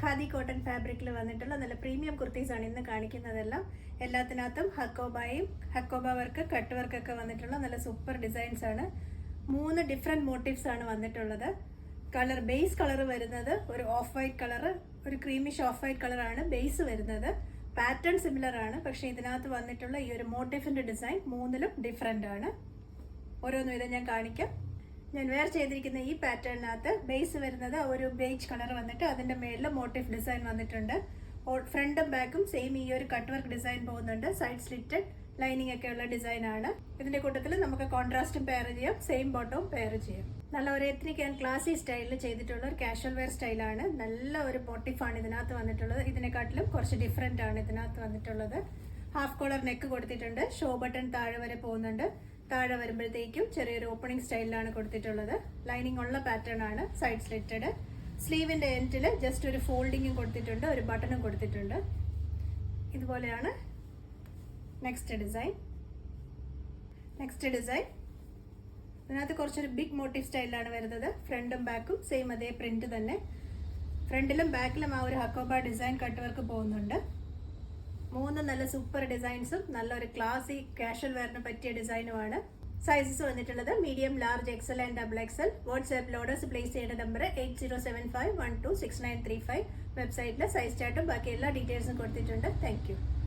Khadi cotton ഫാബ്രിക്കിൽ വന്നിട്ടുള്ള നല്ല പ്രീമിയം കുർത്തീസാണ് ഇന്ന് കാണിക്കുന്നതെല്ലാം. എല്ലാത്തിനകത്തും ഹക്കോബ വർക്ക്, കട്ട് വർക്കൊക്കെ വന്നിട്ടുള്ള നല്ല സൂപ്പർ ഡിസൈൻസ് ആണ്. 3 ഡിഫറെന്റ് മോട്ടീവ്സ് ആണ് വന്നിട്ടുള്ളത്. ബേസ് കളർ വരുന്നത് ഒരു ഓഫ് വൈറ്റ് കളർ, ഒരു ക്രീമിഷ് ഓഫ് വൈറ്റ് കളറാണ് ബേസ് വരുന്നത്. പാറ്റേൺ സിമിലർ ആണ്, പക്ഷെ ഇതിനകത്ത് വന്നിട്ടുള്ള ഈ ഒരു മോട്ടീഫിന്റെ ഡിസൈൻ 3ലും ഡിഫറെന്റ് ആണ്. ഓരോന്നും ഇത് ഞാൻ കാണിക്കാം. ഞാൻ വെയർ ചെയ്തിരിക്കുന്ന ഈ പാറ്റേണിനകത്ത് ബേസ് വരുന്നത് ഒരു ബേജ് കളർ വന്നിട്ട് അതിന്റെ മേളിൽ മോട്ടീഫ് ഡിസൈൻ വന്നിട്ടുണ്ട്. ഫ്രണ്ടും ബാക്കും സെയിം ഈ ഒരു കട്ട് വർക്ക് ഡിസൈൻ പോകുന്നുണ്ട്. സൈഡ് സ്ലിറ്റഡ് ലൈനിങ് ഒക്കെ ഉള്ള ഡിസൈൻ ആണ്. ഇതിന്റെ കൂട്ടത്തിൽ നമുക്ക് കോൺട്രാസ്റ്റും പെയർ ചെയ്യാം, സെയിം ബോട്ടവും പെയർ ചെയ്യാം. നല്ല ഒരു എത്നിക് ആൻഡ് ക്ലാസി സ്റ്റൈലിൽ ചെയ്തിട്ടുള്ള ഒരു കാഷ്വൽ വെയർ സ്റ്റൈലാണ്. നല്ല ഒരു മോട്ടീഫാണ് ഇതിനകത്ത് വന്നിട്ടുള്ളത്. ഇതിനെക്കാട്ടിലും കുറച്ച് ഡിഫറെന്റ് ആണ് ഇതിനകത്ത് വന്നിട്ടുള്ളത്. ഹാഫ് കോളർ നെക്ക് കൊടുത്തിട്ടുണ്ട്. ഷോ ബട്ടൺ താഴെ വരെ പോകുന്നുണ്ട്. താഴെ വരുമ്പോഴത്തേക്കും ചെറിയൊരു ഓപ്പണിംഗ് സ്റ്റൈലിലാണ് കൊടുത്തിട്ടുള്ളത്. ലൈനിങ് ഉള്ള പാറ്റേൺ ആണ്. Side slitted. സ്ലീവിന്റെ എൻഡിൽ ജസ്റ്റ് ഒരു ഫോൾഡിങ്ങും കൊടുത്തിട്ടുണ്ട്, ഒരു ബട്ടണും കൊടുത്തിട്ടുണ്ട്. ഇതുപോലെയാണ് നെക്സ്റ്റ് ഡിസൈൻ. ഇതിനകത്ത് കുറച്ചൊരു ബിഗ് മോട്ടീവ് സ്റ്റൈലിലാണ് വരുന്നത്. ഫ്രണ്ടും ബാക്കും സെയിം അതേ പ്രിന്റ് തന്നെ. ഫ്രണ്ടിലും ബാക്കിലും ആ ഒരു ഹക്കോബ ഡിസൈൻ കട്ട് വർക്ക് പോകുന്നുണ്ട്. 3 നല്ല സൂപ്പർ ഡിസൈൻസും നല്ലൊരു ക്ലാസി കാഷ്വൽ വെയറിന് പറ്റിയ ഡിസൈനുമാണ്. സൈസസ് വന്നിട്ടുള്ളത് medium, large, XL and double XL. വാട്സ്ആപ്പിൽ ഓർഡേഴ്സ് പ്ലേസ് ചെയ്യേണ്ട നമ്പർ 8075126935. വെബ്സൈറ്റിൽ സൈസ് ചാർട്ടും ബാക്കി എല്ലാ ഡീറ്റെയിൽസും കൊടുത്തിട്ടുണ്ട്. Thank U.